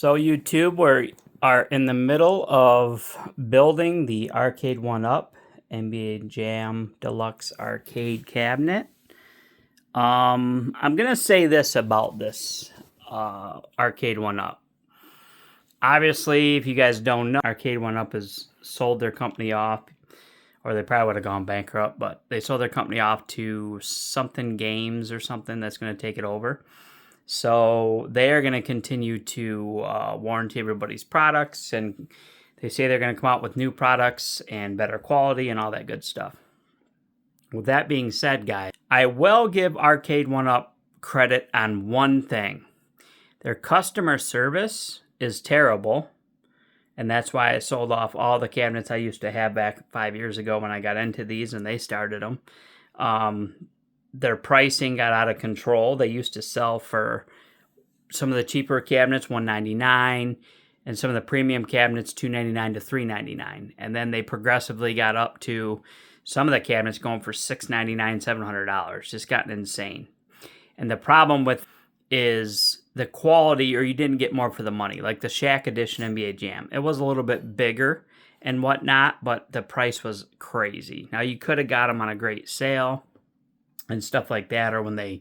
So YouTube, we are in the middle of building the Arcade1up NBA Jam Deluxe Arcade Cabinet. I'm going to say this about this Arcade1up. Obviously, if you guys don't know, Arcade1up has sold their company off, or they probably would have gone bankrupt, but they sold their company off to something games or something that's going to take it over. So they are going to continue to warranty everybody's products, and they say they're going to come out with new products and better quality and all that good stuff. With that being said, guys, I will give Arcade1up credit on one thing. Their customer service is terrible, and that's why I sold off all the cabinets I used to have back 5 years ago when I got into these and they started them. Their pricing got out of control. They used to sell for some of the cheaper cabinets $199, and some of the premium cabinets $299 to $399. And then they progressively got up to some of the cabinets going for $699, $700. Just gotten insane. And the problem with is the quality, or you didn't get more for the money. Like the Shaq Edition NBA Jam, it was a little bit bigger and whatnot, but the price was crazy. Now you could have got them on a great sale and stuff like that, or when a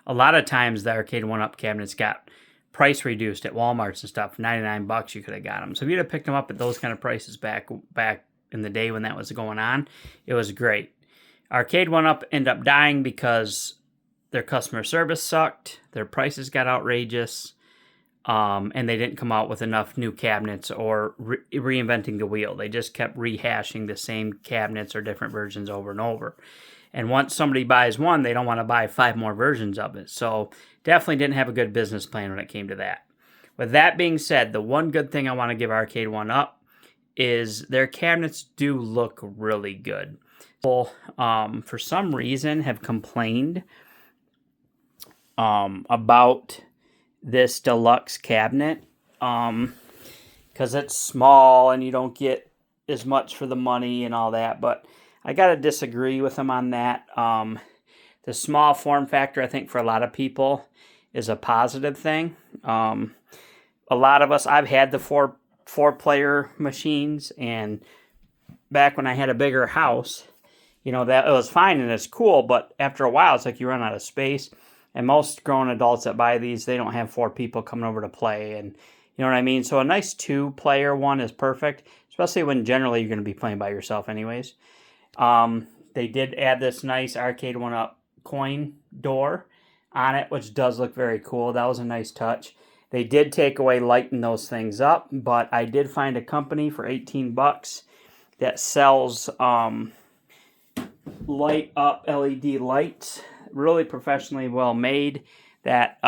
lot of times the Arcade1up cabinets got price reduced at Walmarts and stuff. $99 you could have got them. So if you'd have picked them up at those kind of prices back in the day when that was going on, it was great. Arcade1up ended up dying because their customer service sucked, their prices got outrageous, and they didn't come out with enough new cabinets or reinventing the wheel. They just kept rehashing the same cabinets or different versions over and over. And once somebody buys one, they don't want to buy 5 more versions of it. So definitely didn't have a good business plan when it came to that. With that being said, the one good thing I want to give Arcade1up is their cabinets do look really good. People, for some reason, have complained about this deluxe cabinet because it's small and you don't get as much for the money and all that, but I gotta disagree with them on that. The small form factor, I think, for a lot of people is a positive thing. A lot of us, I've had the four-player machines, and back when I had a bigger house, you know, that it was fine and it's cool, but after a while, it's like you run out of space. And most grown adults that buy these, they don't have 4 people coming over to play, and you know what I mean? So a nice 2-player one is perfect, especially when generally you're going to be playing by yourself anyways. They did add this nice Arcade1up coin door on it, which does look very cool. That was a nice touch. They did take away lighting those things up, but I did find a company for $18 that sells light up LED lights, really professionally well made, that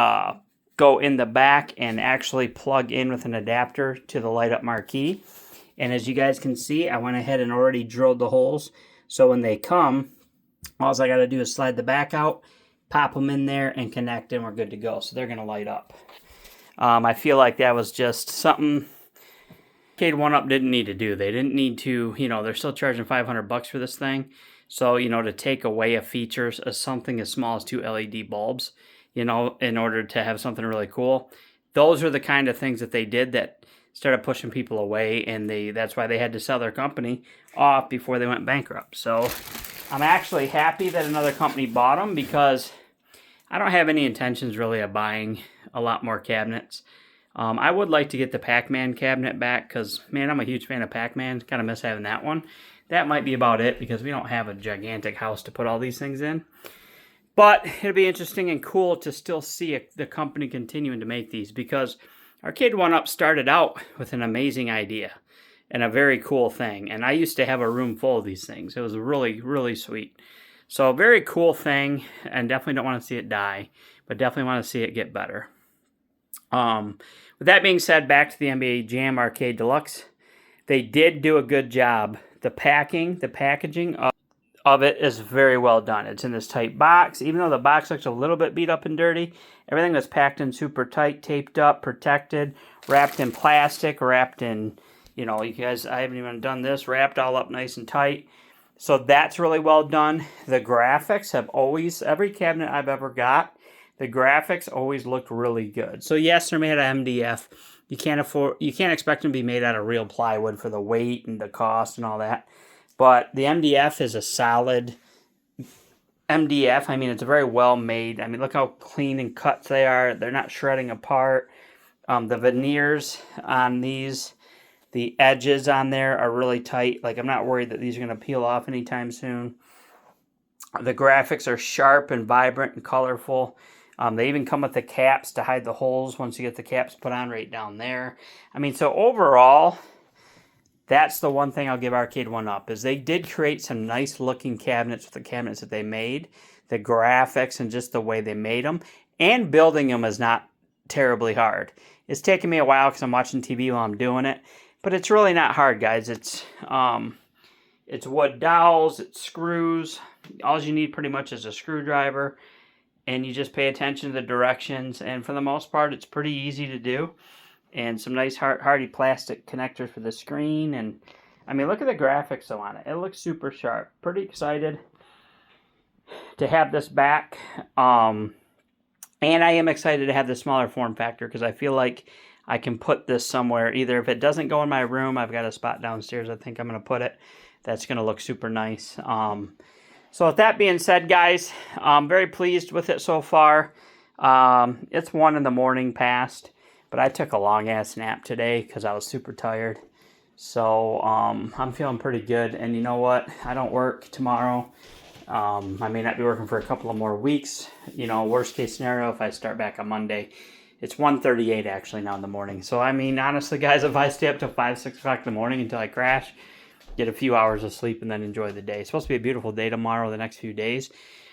go in the back and actually plug in with an adapter to the light up marquee. And as you guys can see, I went ahead and already drilled the holes. So when they come, all I got to do is slide the back out, pop them in there, and connect, and we're good to go. So they're going to light up. I feel like that was just something Arcade1up didn't need to do. They didn't need to, you know, they're still charging $500 for this thing. So, you know, to take away a feature of something as small as 2 LED bulbs, you know, in order to have something really cool, those are the kind of things that they did that started pushing people away, and that's why they had to sell their company off before they went bankrupt. So I'm actually happy that another company bought them, because I don't have any intentions really of buying a lot more cabinets. I would like to get the Pac-Man cabinet back, because, man, I'm a huge fan of Pac-Man. Kind of miss having that one. That might be about it, because we don't have a gigantic house to put all these things in. But it'll be interesting and cool to still see the company continuing to make these, because Arcade1up started out with an amazing idea and a very cool thing. And I used to have a room full of these things. It was really, really sweet. So a very cool thing, and definitely don't want to see it die, but definitely want to see it get better. With that being said, back to the NBA Jam Arcade Deluxe. They did do a good job. The packaging of it is very well done. It's in this tight box. Even though the box looks a little bit beat up and dirty, everything was packed in super tight, taped up, protected, wrapped in plastic, wrapped in, you know, you guys, I haven't even done this, wrapped all up nice and tight. So that's really well done. The graphics have always, every cabinet I've ever got, the graphics always looked really good. So yes, they're made out of MDF, you can't expect them to be made out of real plywood for the weight and the cost and all that. But the MDF is a solid MDF. I mean, it's very well made. I mean, look how clean and cut they are. They're not shredding apart. The veneers on these, the edges on there are really tight. Like, I'm not worried that these are going to peel off anytime soon. The graphics are sharp and vibrant and colorful. They even come with the caps to hide the holes once you get the caps put on right down there. I mean, so overall, that's the one thing I'll give Arcade1up, is they did create some nice looking cabinets with the cabinets that they made. The graphics and just the way they made them. And building them is not terribly hard. It's taking me a while because I'm watching TV while I'm doing it. But it's really not hard, guys. It's wood dowels, it's screws. All you need pretty much is a screwdriver. And you just pay attention to the directions. And for the most part, it's pretty easy to do. And some nice hardy plastic connectors for the screen. And I mean, look at the graphics on it. It looks super sharp. Pretty excited to have this back. And I am excited to have the smaller form factor because I feel like I can put this somewhere. Either if it doesn't go in my room, I've got a spot downstairs I think I'm going to put it. That's going to look super nice. So with that being said, guys, I'm very pleased with it so far. It's 1 in the morning past, but I took a long-ass nap today because I was super tired. So I'm feeling pretty good. And you know what? I don't work tomorrow. I may not be working for a couple of more weeks. You know, worst case scenario, if I start back on Monday. It's 1:38 actually now in the morning. So, I mean, honestly, guys, if I stay up till 5, 6 o'clock in the morning until I crash, get a few hours of sleep, and then enjoy the day. It's supposed to be a beautiful day tomorrow, the next few days.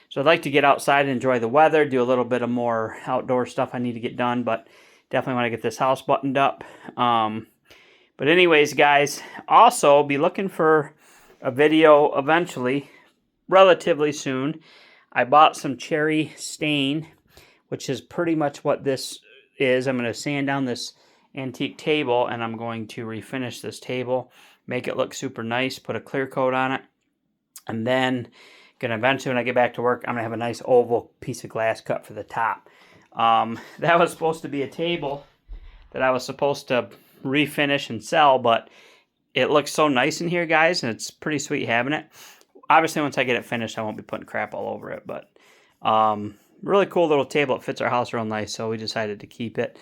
So I'd like to get outside and enjoy the weather, do a little bit of more outdoor stuff I need to get done, but definitely want to get this house buttoned up. But anyways, guys, also be looking for a video eventually, relatively soon. I bought some cherry stain, which is pretty much what this is. I'm going to sand down this antique table, and I'm going to refinish this table, make it look super nice, put a clear coat on it, and then gonna eventually, when I get back to work, I'm gonna have a nice oval piece of glass cut for the top. That was supposed to be a table that I was supposed to refinish and sell, but it looks so nice in here, guys, and it's pretty sweet having it. Obviously, once I get it finished, I won't be putting crap all over it, but really cool little table. It fits our house real nice, so we decided to keep it.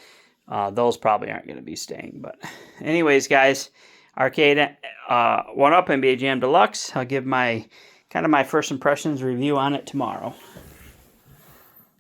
Those probably aren't going to be staying, but anyways, guys, Arcade1up Nba Jam Deluxe. I'll give my first impressions review on it tomorrow.